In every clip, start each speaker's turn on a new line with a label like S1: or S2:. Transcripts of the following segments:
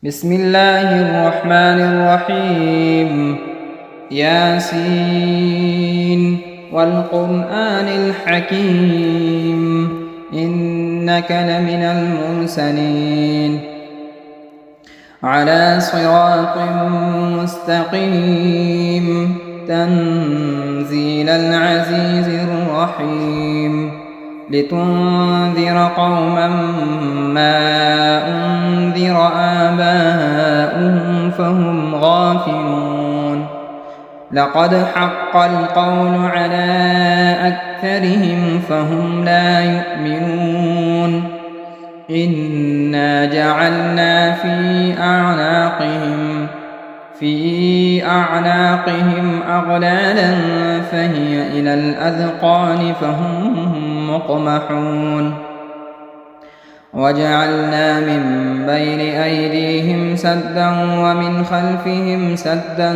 S1: بسم الله الرحمن الرحيم. ياسين والقرآن الحكيم إنك لمن المرسلين على صراط مستقيم تنزيل العزيز الرحيم لتنذر قوما ما أنذر آباؤهم فهم غافلون لقد حق القول على أكثرهم فهم لا يؤمنون إنا جعلنا في أعناقهم أغلالا فهي إلى الأذقان فهم مقمحون وجعلنا من بين أيديهم سدا ومن خلفهم سدا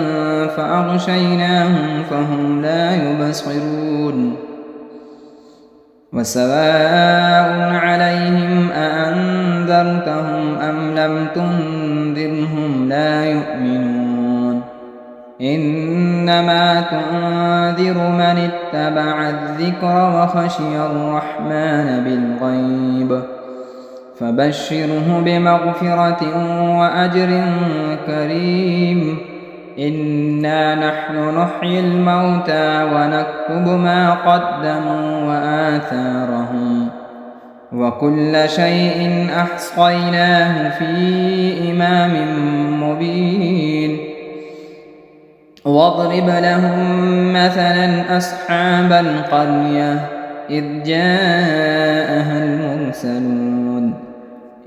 S1: فأغشيناهم فهم لا يبصرون وسواء عليهم أأنذرتهم أم لم تنذرهم لا يؤمنون إنما تنذر من اتبع الذكر وخشي الرحمن بالغيب فبشره بمغفرة وأجر كريم إنا نحن نحيي الموتى ونكتب ما قدموا وآثارهم وكل شيء أحصيناه في إمام مبين واضرب لهم مثلا أصحاب القرية إذ جاءها المرسلون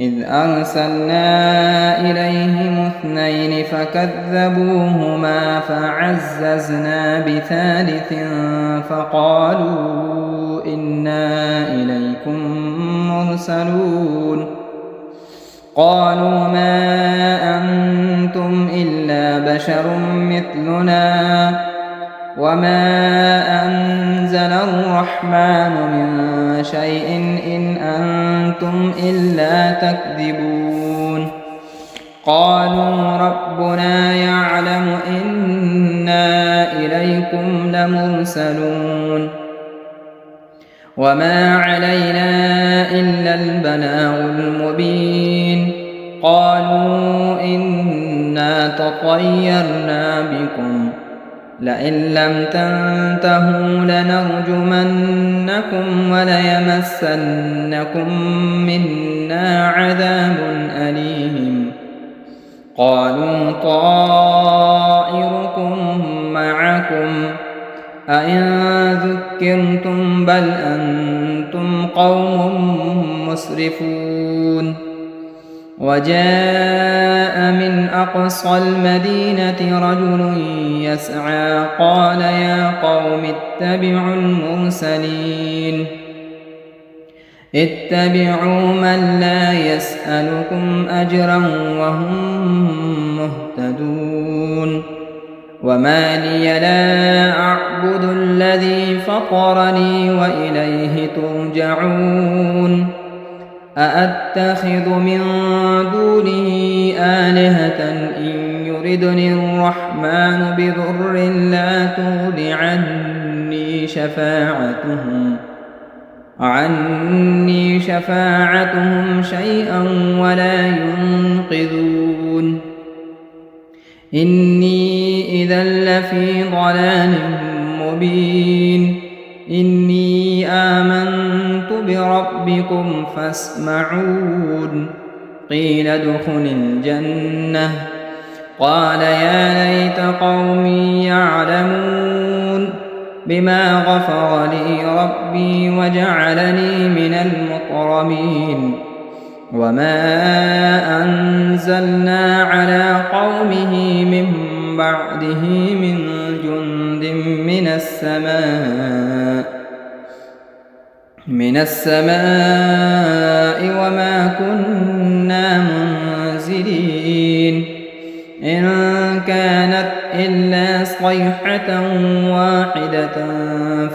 S1: إذ أرسلنا إليهم 2 فكذبوهما فعززنا بثالث فقالوا إنا إليكم مرسلون قالوا ما أنتم إلا بشر مثلنا وما أنزل الرحمن من شيء إن أنتم إلا تكذبون قالوا ربنا يعلم إنا إليكم لمرسلون وما علينا إلا البلاغ المبين قالوا إنا تطيرنا بكم لئن لم تنتهوا لنرجمنكم وليمسنكم منا عذاب أليم قالوا طائركم معكم أئن ذكرتم بل أنتم قوم مسرفون وجاء من أقصى المدينة رجل يسعى قال يا قوم اتبعوا المرسلين اتبعوا من لا يسألكم أجرا وهم مهتدون وما لي لا أعبد الذي فطرني وإليه ترجعون أأتخذ من دونه آلهة إن يردني الرحمن بضر لا تغن عني شفاعتهم شيئا ولا ينقذون إني إذا لفي ضلال مبين إني آمنت بربكم فاسمعون قيل ادخل الجنة قال يا ليت قومي يعلمون بما غفر لي ربي وجعلني من المكرمين وما أنزلنا على قومه من بعده من جند من السماء وما كنا منزلين إن كانت إلا صيحة واحدة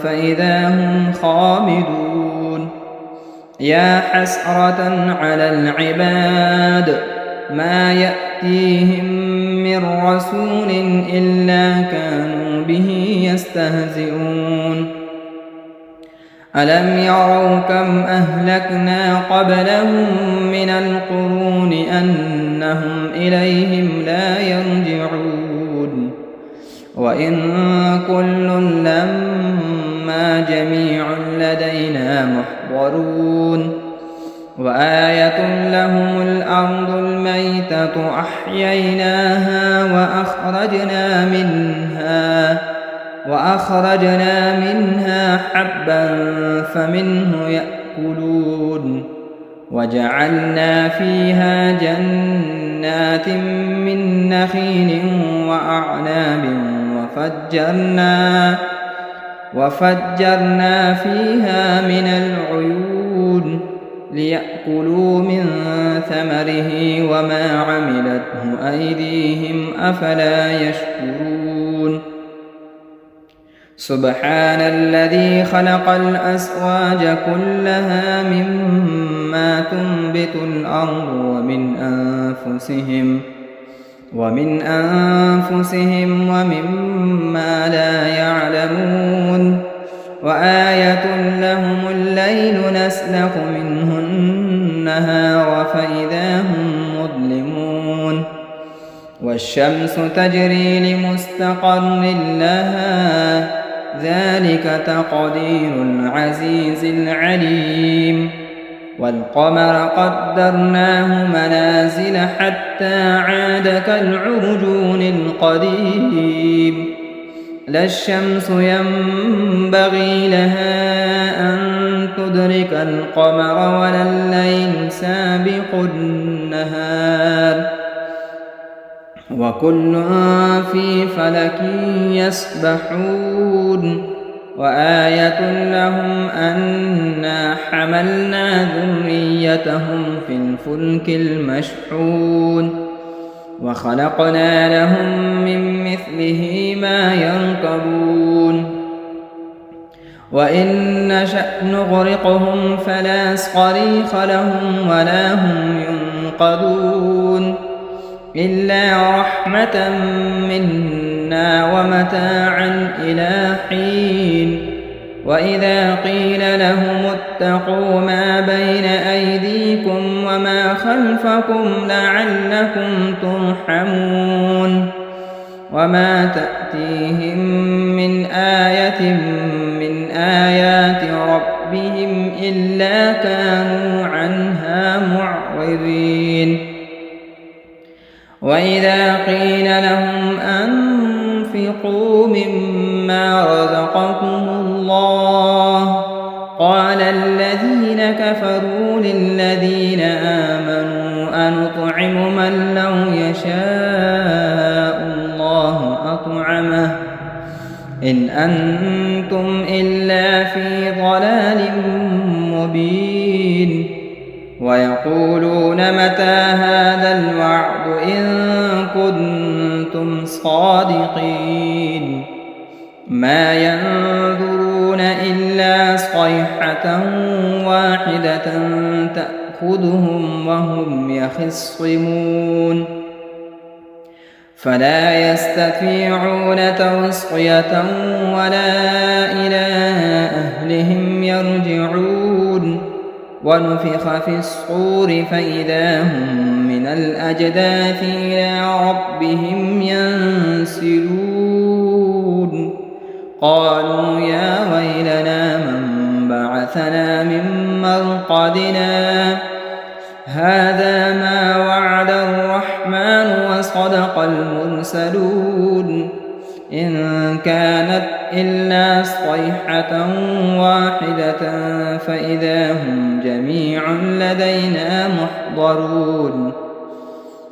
S1: فإذا هم خامدون يا حسرة على العباد ما يأتون يأتيهم من رسول إلا كانوا به يستهزئون ألم يروا كم أهلكنا قبلهم من القرون أنهم إليهم لا يرجعون وإن كل لما جميع لدينا محضرون وآية لهم الأرض الميتة أحييناها وأخرجنا منها حبا فمنه يأكلون وجعلنا فيها جنات من نخيل وأعناب وفجرنا فيها من العيون ليأكلوا من ثمره وما عملته أيديهم أفلا يشكرون سبحان الذي خلق الأزواج كلها مما تنبت الأرض ومن أنفسهم ومما لا يعلمون وآية لهم الليل نسلخ منه النهار فإذا هم مظلمون والشمس تجري لمستقر لها ذلك تقدير العزيز العليم والقمر قدرناه منازل حتى عاد كالعرجون القديم لا الشمس ينبغي لها أن تدرك القمر ولا الليل سابق النهار وكل في فلك يسبحون وآية لهم أنا حملنا ذريتهم في الفلك المشحون وخلقنا لهم من مثله ما يركبون وإن نشأ نغرقهم فلا صريخ لهم ولا هم ينقذون إلا رحمة منا ومتاعا إلى حين وإذا قيل لهم اتقوا ما بين أيديكم وما خلفكم لعلكم ترحمون وما تأتيهم من آية من آيات ربهم إلا كانوا عنها معرضين وإذا قيل لهم أنفقوا مما رزقكم الله قال الذين كفروا للذين آمنوا أنطعم من لو يشاء الله أطعمه إن أنتم إلا في ضلال مبين ويقولون متى هذا الوعد إن كنتم صادقين ما ينظرون إلا صيحة واحدة تأخذهم وهم يخصمون فلا يستطيعون توصية ولا إلى أهلهم يرجعون ونفخ في الصور فإذا هم من الأجداث إلى ربهم ينسلون قالوا يا ويلنا من بعثنا من مرقدنا هذا ما وعد الرحمن وصدق المرسلون إن كانت إلا صيحة واحدة فإذا هم جميع لدينا محضرون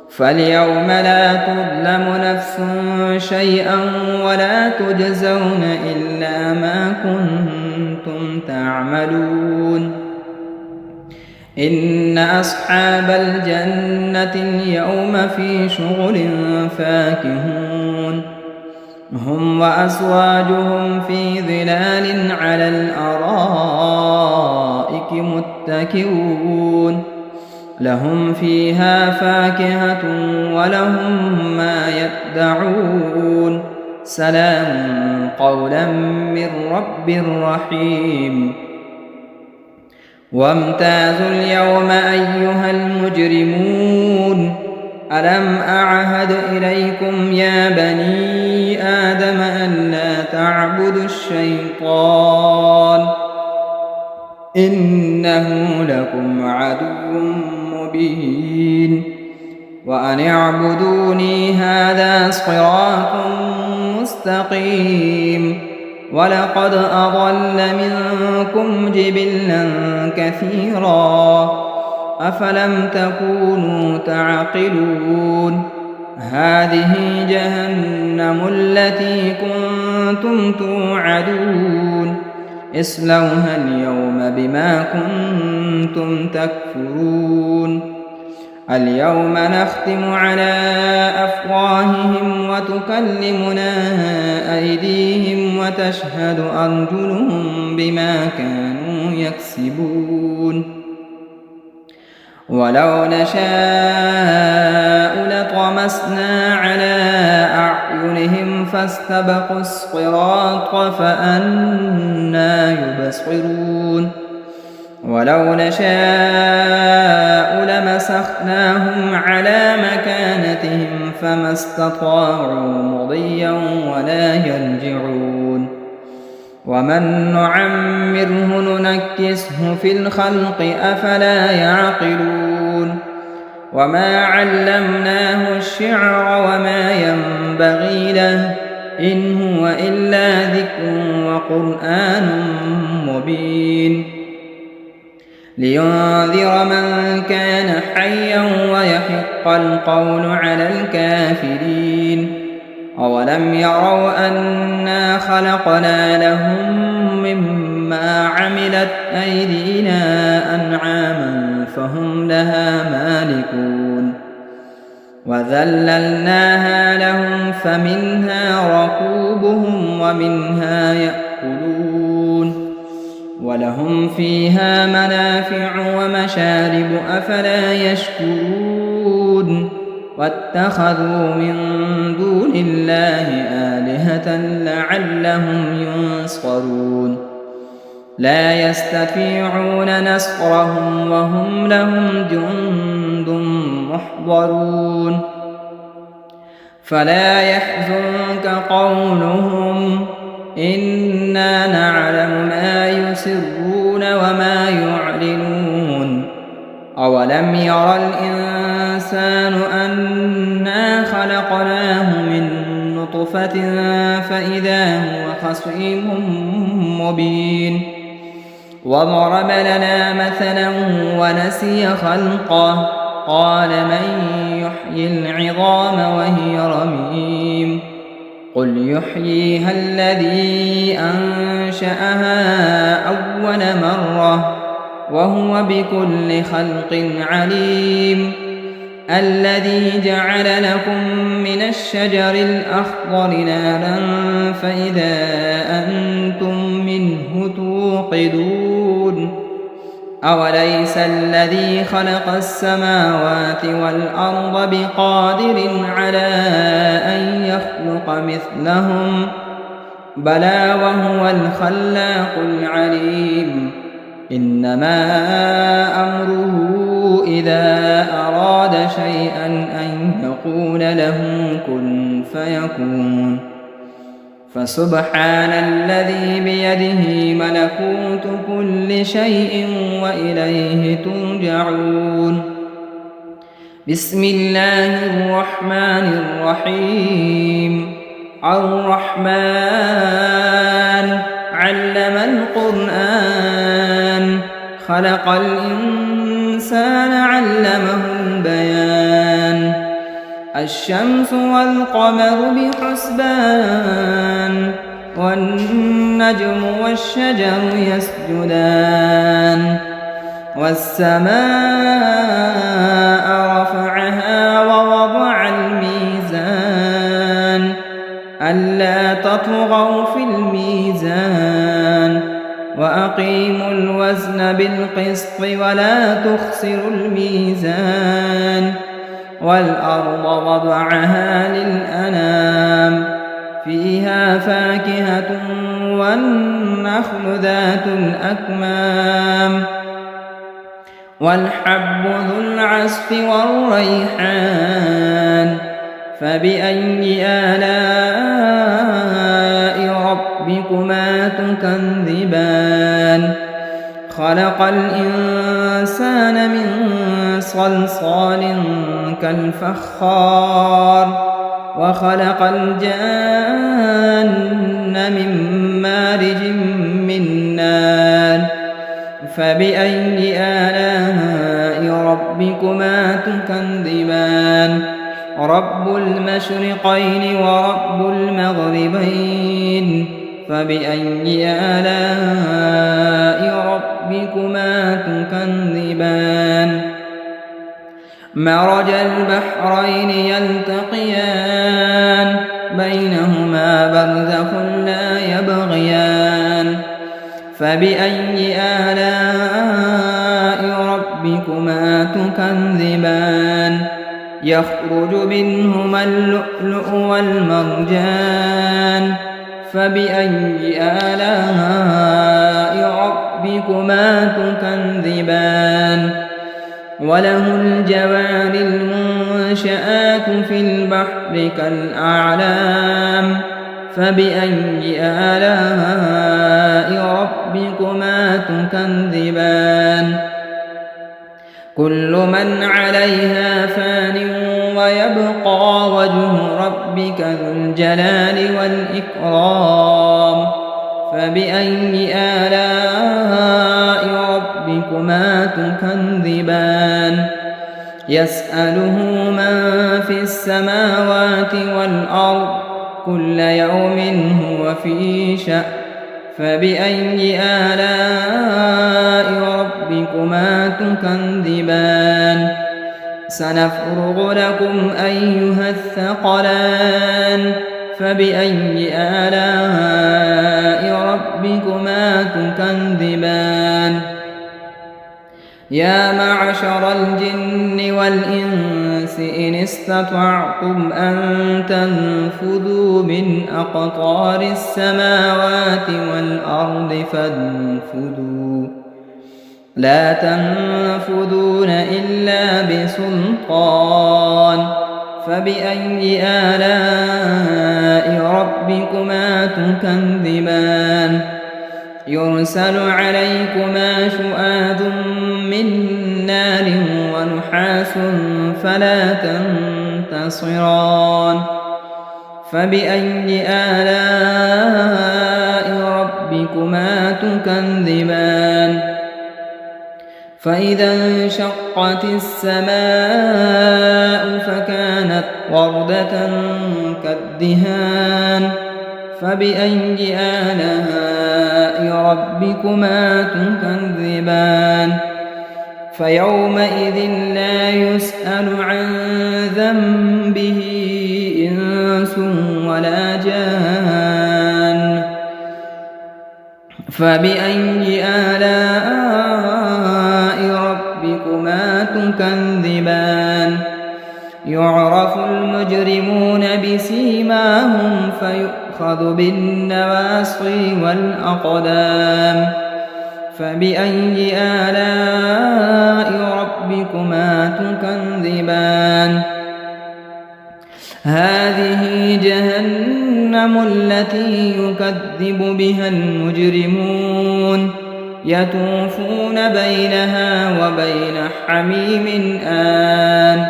S1: فاليوم لا تظلم نفس شيئا ولا تجزون إلا ما كنتم تعملون إن أصحاب الجنة اليوم في شغل فاكهون هم وأزواجهم في ظلال على الأرائك متكئون لهم فيها فاكهة ولهم ما يدعون سلام قولا من رب رحيم وامتازوا اليوم أيها المجرمون ألم أعهد إليكم يا بني آدم ألا تعبدوا الشيطان إنه لكم عدو مبين وأن اعبدوني هذا صراط مستقيم ولقد أضل منكم جبلا كثيرا أفلم تكونوا تعقلون هذه جهنم التي كنتم توعدون اصلوها اليوم بما كنتم تكفرون اليوم نختم على أفواههم وتكلمنا أيديهم وتشهد أرجلهم بما كانوا يكسبون ولو نشاء لطمسنا على أعينهم فاستبقوا الصراط فأنى يبصرون ولو نشاء لمسخناهم على مكانتهم فما استطاعوا مضيا ولا يرجعون ومن نعمره ننكسه في الخلق أفلا يعقلون وما علمناه الشعر وما ينبغي له إن هو إلا ذكر وقرآن مبين لينذر من كان حيا ويحق القول على الكافرين أولم يروا أنا خلقنا لهم مما عملت أيدينا أنعاما فهم لها مالكون وذللناها لهم فمنها ركوبهم ومنها يأكلون ولهم فيها منافع ومشارب أفلا يشكرون واتخذوا من دون الله آلهة لعلهم ينصرون لا يستطيعون نصرهم وهم لهم جند محضرون فلا يحزنك قولهم إنا نعلم ما يسرون وما يعلنون أولم ير الإنسان أنا خلقناه من نطفة فإذا هو خصيم مبين وضرب لنا مثلا ونسي خلقه قال من يحيي العظام وهي رميم قل يحييها الذي أنشأها أول مرة وهو بكل خلق عليم الذي جعل لكم من الشجر الأخضر نارا فإذا أنتم منه توقدون أوليس الذي خلق السماوات والأرض بقادر على أن يخلق مثلهم بلى وهو الخلاق العليم إنما أمره إذا أراد شيئا أن يقول له كن فيكون فسبحان الذي بيده ملكوت كل شيء وإليه ترجعون بسم الله الرحمن الرحيم الرحمن علم القرآن خلق الإنسان علمه البيان الشمس والقمر بحسبان والنجم والشجر يسجدان والسماء رفعها ووضع الميزان ألا تطغوا في الميزان وأقيموا الوزن بالقسط ولا تخسروا الميزان والأرض وضعها للأنام فيها فاكهة والنخل ذات الأكمام والحب ذو العصف والريحان فبأي آلاء ربكما تكذبان خلق الإنسان من صلصال كالفخار وخلق الجان من مارج من نار فبأي آلاء ربكما تكذبان رب المشرقين ورب المغربين فبأي آلاء ربكما تكذبان مرج البحرين يلتقيان بينهما برزخ لا يبغيان فبأي آلاء ربكما تكذبان يخرج منهما اللؤلؤ والمرجان فبأي آلاء ربكما تكذبان وله الجوار المنشآت في البحر كالأعلام فبأي آلاء ربكما تكذبان كل من عليها فان ويبقى وجه ربك ذو الجلال والإكرام فبأي آلاء ربكما تكذبان يسأله من في السماوات والأرض كل يوم هو في شأن فبأي آلاء ربكما تكذبان سنفرغ لكم أيها الثقلان فبأي آلاء ربكما تكذبان يا معشر الجن والإنس إن استطعتم أن تنفذوا من أقطار السماوات والأرض فانفذوا لا تنفذون إلا بسلطان فبأي آلاء ربكما تكذبان يرسل عليكما شؤاد من نار ونحاس فلا تنتصران فبأي آلاء ربكما تكذبان فإذا انشقت السماء فكانت وردة كالدهان فبأي آلاء ربكما تكذبان فيومئذ لا يسأل عن ذنبه إنس ولا جان فبأي آلاء ربكما تكذبان يعرف المجرمون بسيماهم فيؤخذ بالنواصي والأقدام فبأي آلاء ربكما تكذبان هذه جهنم التي يكذب بها المجرمون يطوفون بينها وبين حميم آن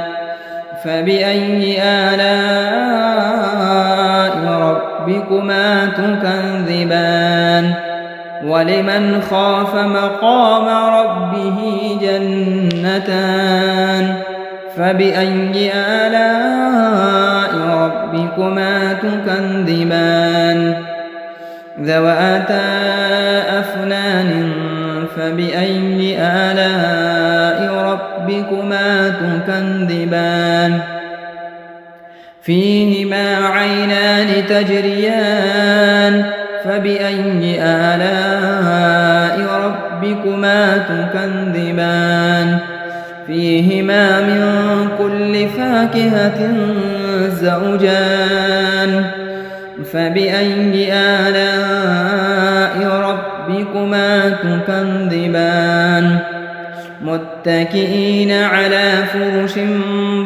S1: فبأي آلاء ربكما تكذبان ولمن خاف مقام ربه جنتان فبأي آلاء ربكما تكذبان ذواتا أفنان فبأي آلاء ربكما تكذبان فيهما عينان تجريان فبأي آلاء ربكما تكذبان فيهما من كل فاكهة زوجان فبأي آلاء ربكما تكذبان متكئين على فرش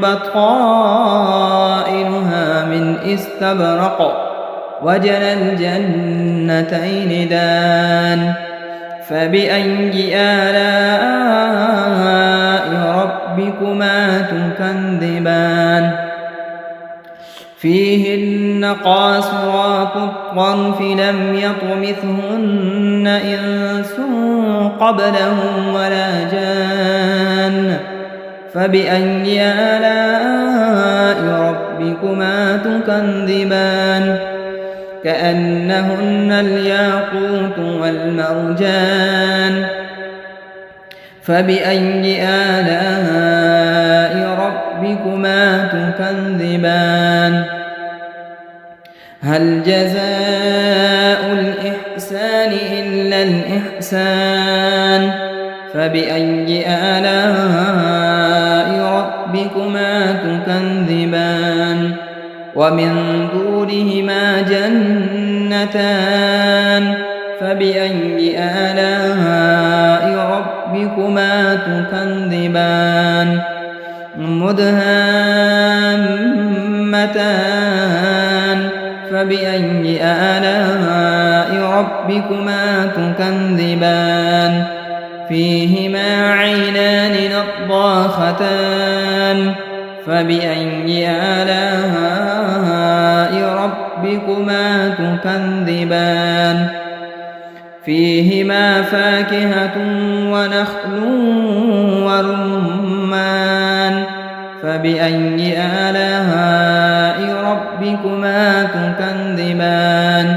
S1: بطائنها من استبرق وجنى الجنتين دان فبأي آلاء ربكما تكذبان فيهن قاصرات الطرف لم يطمثهن إنس قبلهم ولا جان فبأي آلاء ربكما تكذبان كأنهن الياقوت والمرجان فبأي آلاء ربكما تكذبان هل جزاء الإحسان إلا الإحسان فبأي آلاء ربكما تكذبان ومن دونهما جنتان فبأي آلاء ربكما تكذبان مدهامتان فبأي آلاء ربكما تكذبان فيهما عينان نضاختان فبأي آلاء ربكما تكذبان فيهما فاكهة ونخل ورمان فبأي آلاء ربكما تكذبان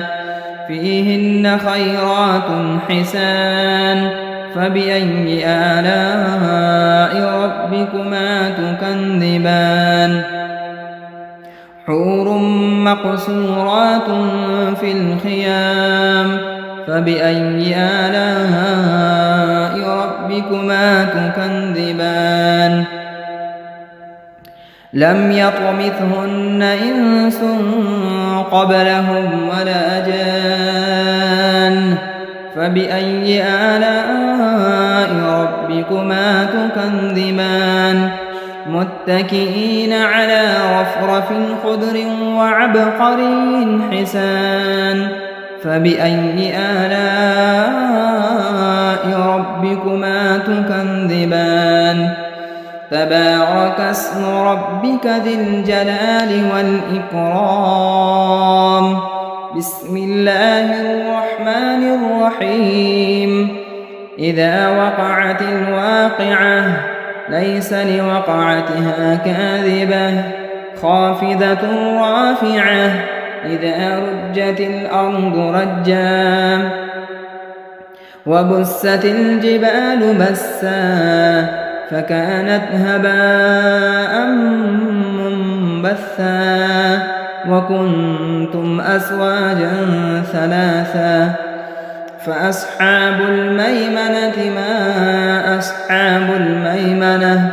S1: فيهن خيرات حسان فبأي آلاء ربكما تكذبان حور مقصورات في الخيام فبأي آلاء ربكما تكذبان لم يطمثهن إنس قبلهم ولا جان فبأي آلاء ربكما تكذبان متكئين على رفرف خضر وعبقري حسان فبأي آلاء ربكما تكذبان تبارك اسم ربك ذي الجلال والإكرام بسم الله الرحمن الرحيم إذا وقعت الواقعة ليس لوقعتها كاذبة خافضة رافعة إذا رجت الأرض رجا وبست الجبال بسا فكانت هباء منبثا وكنتم أزواجا ثلاثا فأصحاب الميمنة ما أصحاب الميمنة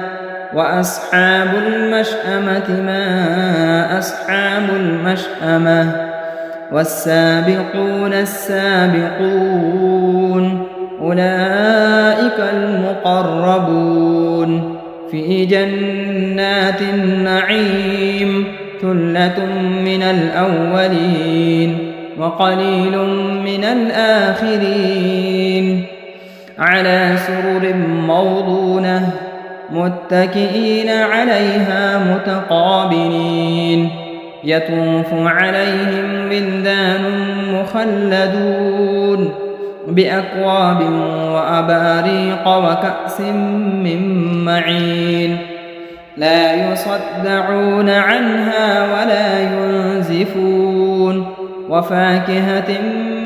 S1: وأصحاب المشأمة ما أصحاب المشأمة والسابقون السابقون أولئك المقربون في جنات النعيم ثلة من الأولين وقليل من الآخرين على سرر موضونة متكئين عليها متقابلين يطوف عليهم ولدان مخلدون بأكواب وأباريق وكأس من معين لا يصدعون عنها ولا ينزفون وفاكهة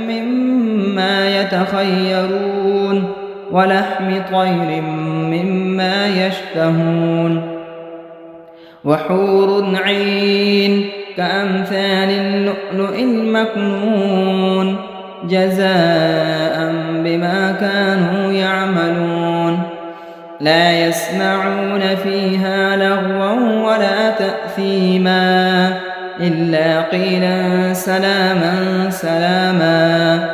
S1: مما يتخيرون ولحم طير مما يشتهون وحور عين كأمثال اللؤلؤ المكنون جزاء بما كانوا يعملون لا يسمعون فيها لغوا ولا تأثيما إلا قيلا سلاما سلاما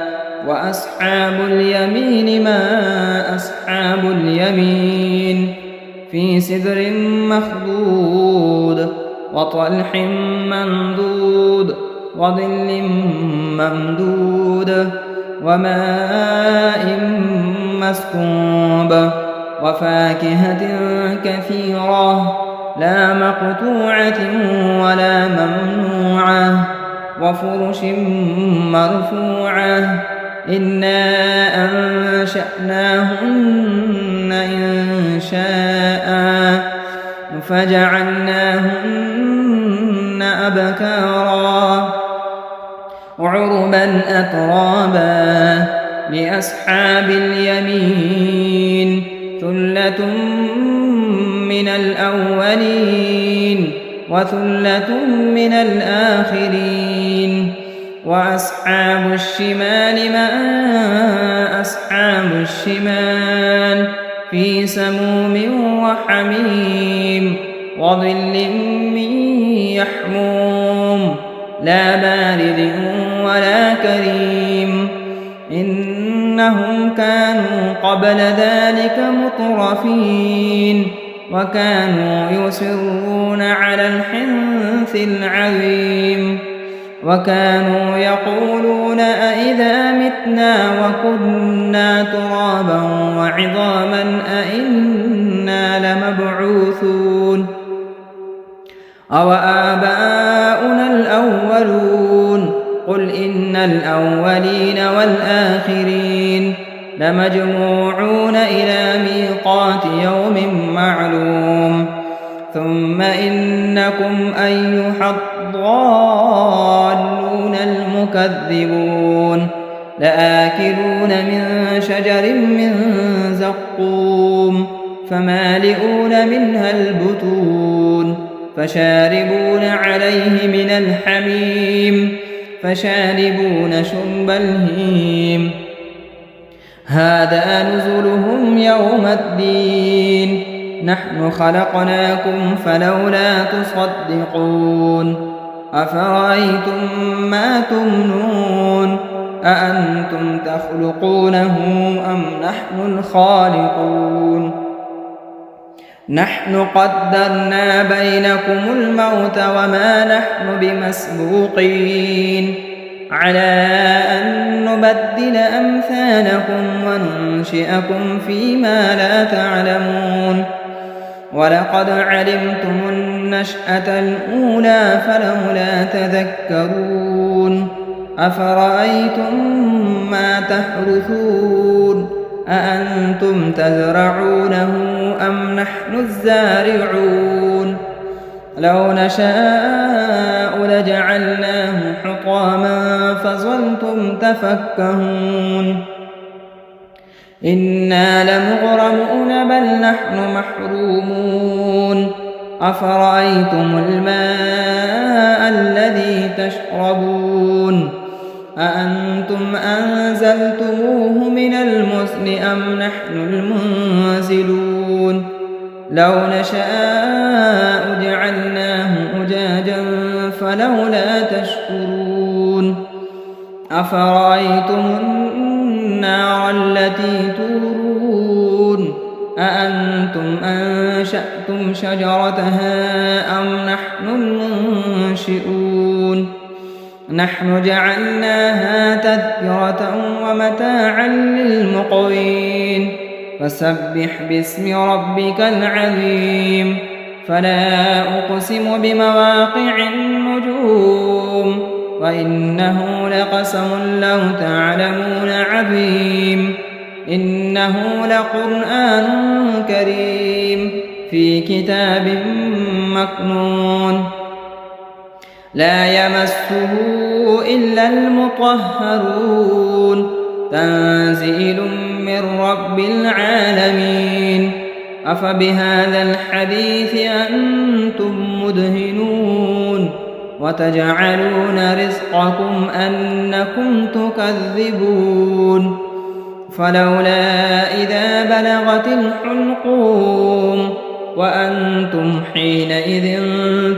S1: وأصحاب اليمين ما أصحاب اليمين في سدر مخضود وطلح منضود وظل ممدود وماء مسكوب وفاكهة كثيرة لا مقطوعة ولا ممنوعة وفرش مرفوعة إنا أنشأناهن إنشاء فجعلناهن أبكارا عربا أترابا لأصحاب اليمين ثلة من الأولين وثلة من الآخرين وأصحاب الشمال ما أصحاب الشمال في سموم وحميم وظل من يحموم لا بارد ولا كريم إنهم كانوا قبل ذلك مترفين وكانوا يصرون على الحنث العظيم وكانوا يقولون أئذا متنا وكنا ترابا وعظاما أئنا لمبعوثون أو آباؤنا الأولون قل إن الأولين والآخرين لمجموعون إلى ميقات يوم معلوم ثم إنكم أيها الضالون المكذبون لآكلون من شجر من زقوم فمالئون منها البطون فشاربون عليه من الحميم فشاربون شرب الهيم هذا نزلهم يوم الدين نحن خلقناكم فلولا تصدقون أفرأيتم ما تمنون أأنتم تخلقونه أم نحن الخالقون نحن قدرنا بينكم الموت وما نحن بمسبوقين على أن نبدل أمثالكم وننشئكم فيما لا تعلمون ولقد علمتم النشأة الأولى فلولا تذكرون أفرأيتم ما تحرثون أأنتم تزرعونه أم نحن الزارعون لو نشاء لجعلناه حطاما فظلتم تفكهون إنا لمغرمون بل نحن محرومون أفرأيتم الماء الذي تشربون أأنتم أنزلتموه من المزن أم نحن المنزلون لو نشاء جعلناه أجاجا فلولا تشكرون أفرأيتم النار التي تورون أأنتم أنشأتم شجرتها أم نحن المنشئون نحن جعلناها تذكرة ومتاعا للمقوين فسبح باسم ربك العظيم فلا أقسم بمواقع النجوم وإنه لقسم لو تعلمون عظيم إنه لقرآن كريم في كتاب مكنون لا يمسه إلا المطهرون تنزيل من رب العالمين أفبهذا الحديث أنتم مدهنون وتجعلون رزقكم أنكم تكذبون فلولا إذا بلغت الحلقوم وأنتم حينئذ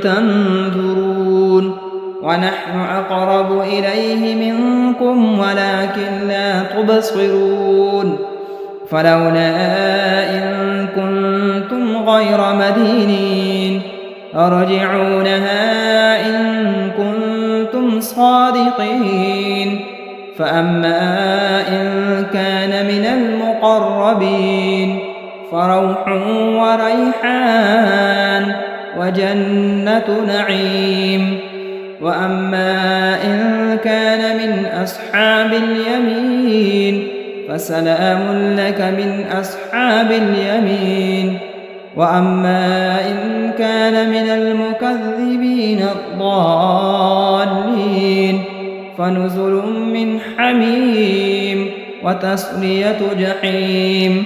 S1: تنظرون ونحن أقرب إليه منكم ولكن لا تبصرون فلولا إن كنتم غير مدينين ارجعونها إن كنتم صادقين فأما إن كان من المقربين فروح وريحان وجنة نعيم وأما إن كان من أصحاب اليمين فسلام لك من أصحاب اليمين وأما إن كان من المكذبين الضالين فنزل من حميم وتصلية جحيم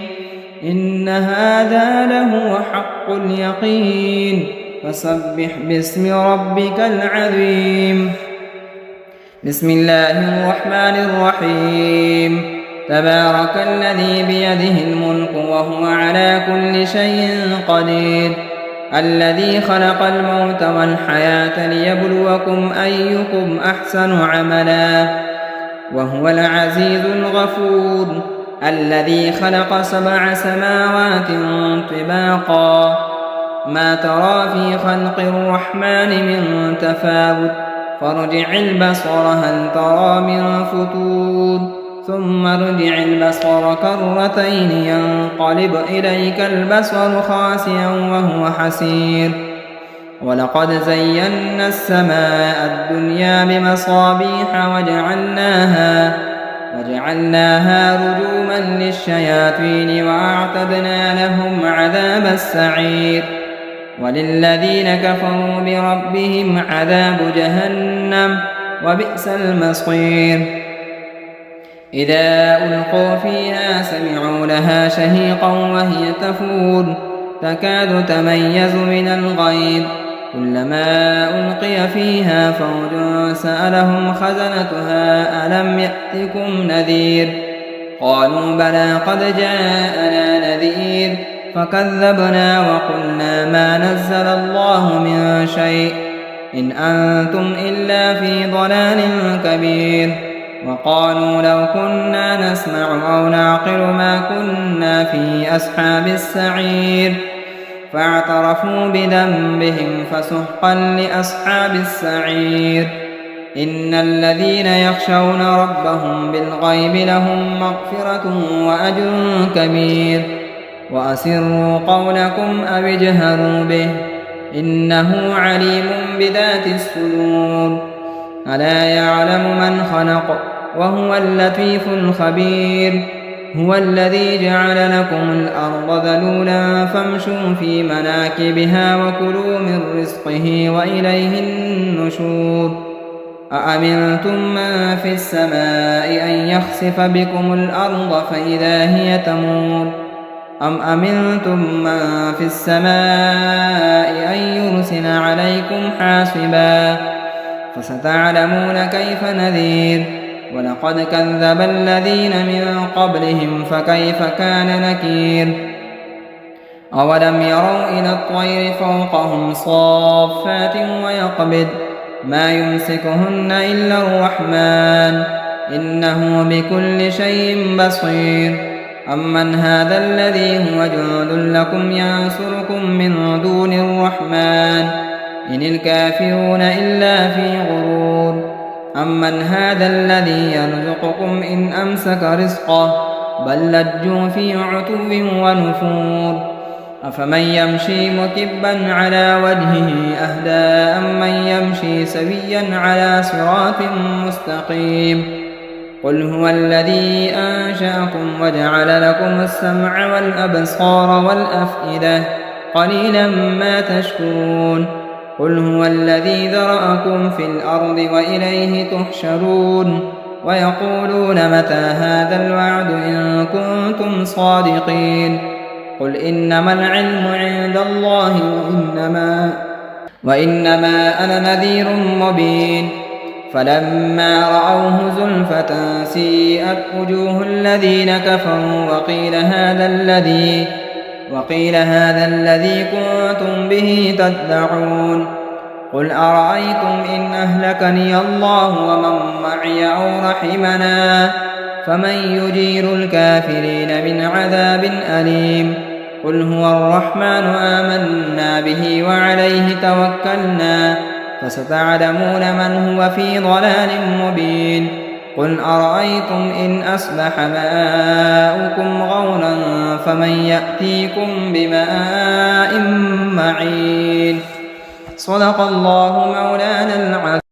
S1: إن هذا لهو حق اليقين فسبح باسم ربك العظيم بسم الله الرحمن الرحيم تبارك الذي بيده الملك وهو على كل شيء قدير الذي خلق الموت والحياة ليبلوكم أيكم أحسن عملا وهو العزيز الغفور الذي خلق 7 سماوات طباقا ما ترى في خلق الرحمن من تفاوت فارجع البصر هل ترى من فتور ثم ارجع البصر كرتين ينقلب إليك البصر خاسئا وهو حسير ولقد زينا السماء الدنيا بمصابيح وجعلناها رجوما للشياطين وأعتدنا لهم عذاب السعير وللذين كفروا بربهم عذاب جهنم وبئس المصير إذا ألقوا فيها سمعوا لها شهيقا وهي تفور تكاد تميز من الغيظ كلما ألقي فيها فوج سألهم خزنتها ألم يأتكم نذير قالوا بلى قد جاءنا نذير فكذبنا وقلنا ما نزل الله من شيء إن أنتم إلا في ضلال كبير وقالوا لو كنا نسمع أو نعقل ما كنا في أصحاب السعير فاعترفوا بذنبهم فسحقا لأصحاب السعير إن الذين يخشون ربهم بالغيب لهم مغفرة وأجر كبير وأسروا قولكم أو اجهروا به إنه عليم بذات الصدور ألا يعلم من خلق وهو اللطيف الخبير هو الذي جعل لكم الأرض ذلولا فامشوا في مناكبها وكلوا من رزقه وإليه النشور أأمنتم من في السماء أن يخسف بكم الأرض فإذا هي تمور أم أمنتم من في السماء أن يرسل عليكم حاصبا فستعلمون كيف نذير ولقد كذب الذين من قبلهم فكيف كان نكير أولم يروا إلى الطير فوقهم صافات ويقبض ما يمسكهن إلا الرحمن إنه بكل شيء بصير أمن هذا الذي هو جند لكم ينصركم من دون الرحمن إن الكافرون إلا في غرور أمن هذا الذي يرزقكم إن أمسك رزقه بل لجوا في عتو ونفور أفمن يمشي مكبا على وجهه أهدى أمن يمشي سويا على صراط مستقيم قل هو الذي أنشأكم وجعل لكم السمع والأبصار والأفئدة قليلا ما تشكرون قل هو الذي ذرأكم في الأرض وإليه تحشرون ويقولون متى هذا الوعد إن كنتم صادقين قل إنما العلم عند الله وإنما أنا نذير مبين فلما رأوه زلفة سيئت وجوه الذين كفروا وقيل هذا الذي كنتم به تدعون قل أرأيتم إن أهلكني الله ومن معي أو رحمنا فمن يجير الكافرين من عذاب أليم قل هو الرحمن آمنا به وعليه توكلنا فستعلمون من هو في ضلال مبين قل أرأيتم إن أصبح ماؤكم غورا فمن يأتيكم بماء معين صدق الله مولانا العظيم.